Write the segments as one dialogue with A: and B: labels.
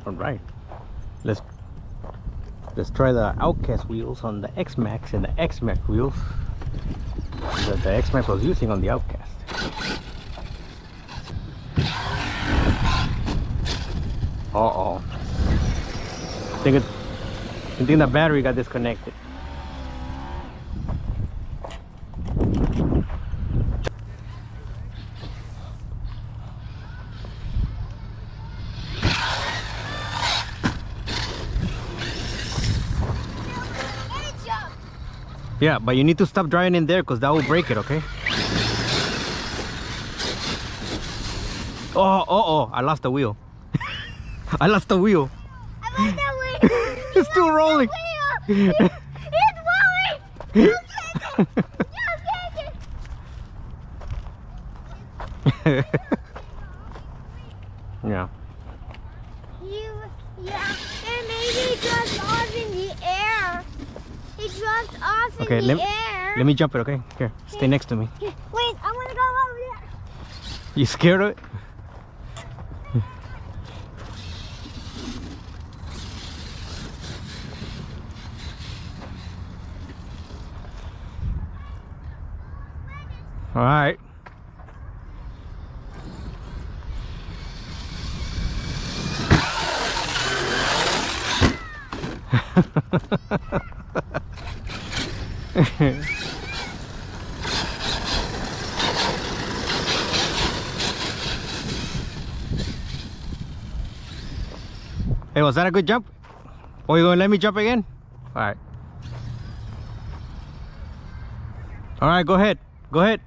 A: All right, let's try the Outcast wheels on the Xmaxx and the Xmaxx wheels that the Xmaxx was using on the Outcast. Uh-oh. I think the battery got disconnected. Yeah, but you need to stop driving in there because that will break it, okay? Oh, I lost the wheel. I lost the wheel.
B: I lost the wheel.
A: It's still rolling.
B: It's rolling.
A: Yeah.
B: Yeah, and maybe it drops off in the air. It drops off in the air.
A: Let me jump it, okay? Here, stay next to me.
B: Wait, I want to go over there.
A: You scared of it? All right. Hey, was that a good jump? Or you gonna let me jump again? All right. All right, go ahead. Go ahead.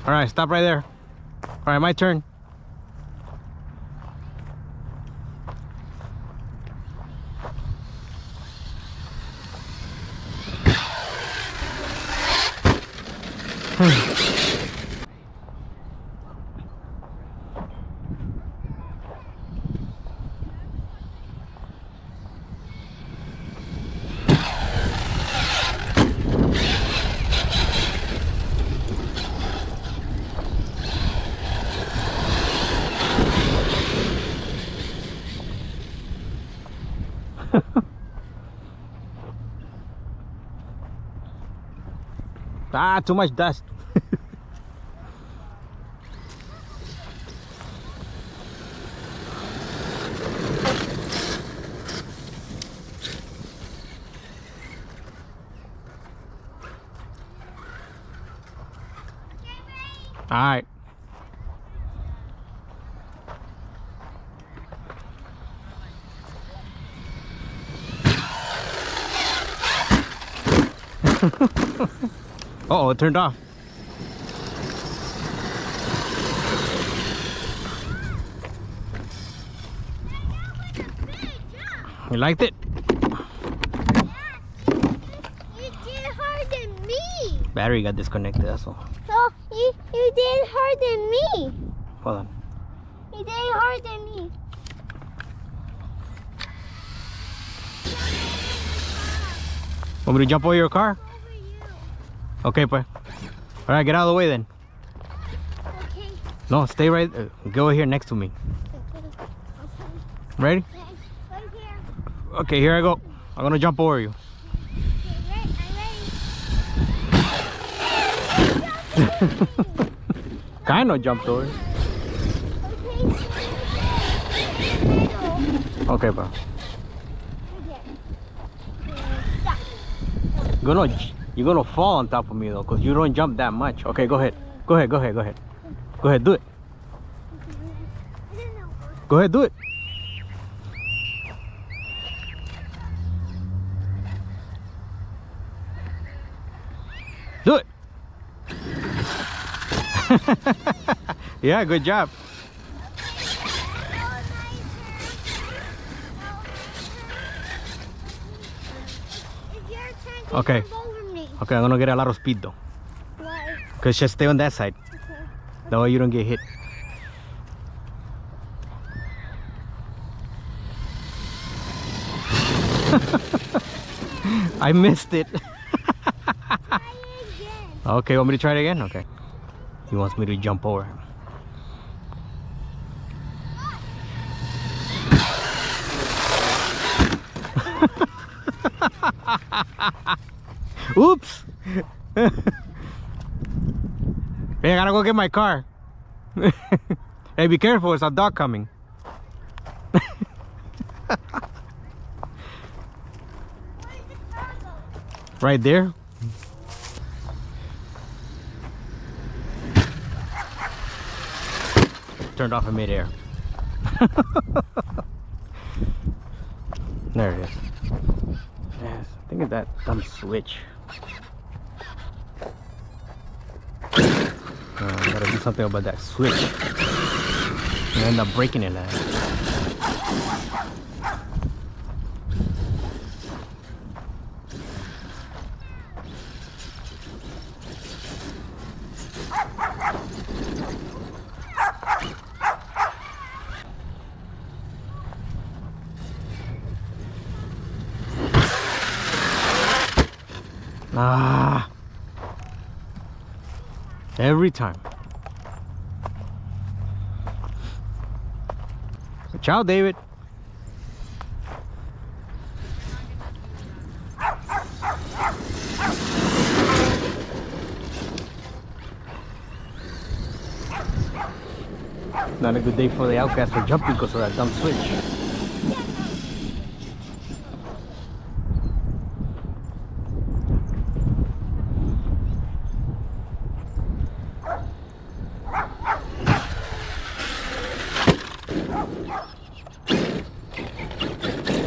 A: All right, stop right there. All right, my turn. Ah, too much dust. All right. Uh-oh, it turned off. You liked it?
B: You did harder than me.
A: Battery got disconnected, that's all.
B: So you did harder than me.
A: Hold on.
B: You did harder than me.
A: Want me to jump over your car?
B: Over you.
A: Okay, but all right, get out of the way then.
B: Okay.
A: No, stay right. Go here next to me.
B: Okay.
A: Ready?
B: Okay. Right here.
A: Okay, here I go. I'm gonna jump over you.
B: Okay, I'm ready.
A: Kind of jumped over. Okay, bro. You're gonna fall on top of me though, cause you don't jump that much. Okay, go ahead. Go ahead. Go ahead, do it. Go ahead, do it. Do it. Yeah, good job. Okay. Okay, I'm gonna get a lot of speed though.
B: Why?
A: Cause just stay on that side.
B: Okay.
A: That way you don't get hit. I missed it.
B: Try it again.
A: Okay, want me to try it again? Okay. He wants me to jump over him. Oops! Hey, I gotta go get my car. Hey, be careful, it's a dog coming. Right there. Turned off in midair. There it is. Yes, I think of that dumb switch. Gotta do something about that switch. And end up breaking it. Ah, every time. Ciao, David. Not a good day for the Outcast for jumping because of that dumb switch.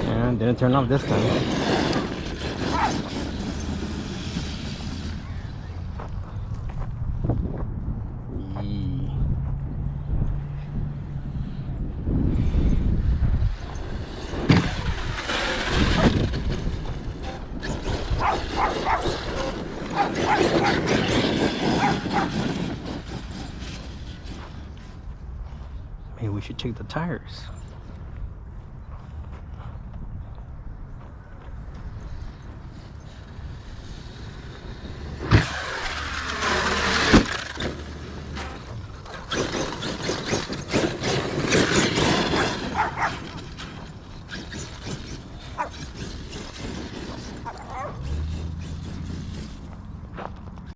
A: And didn't turn off this time. Maybe we should check the tires.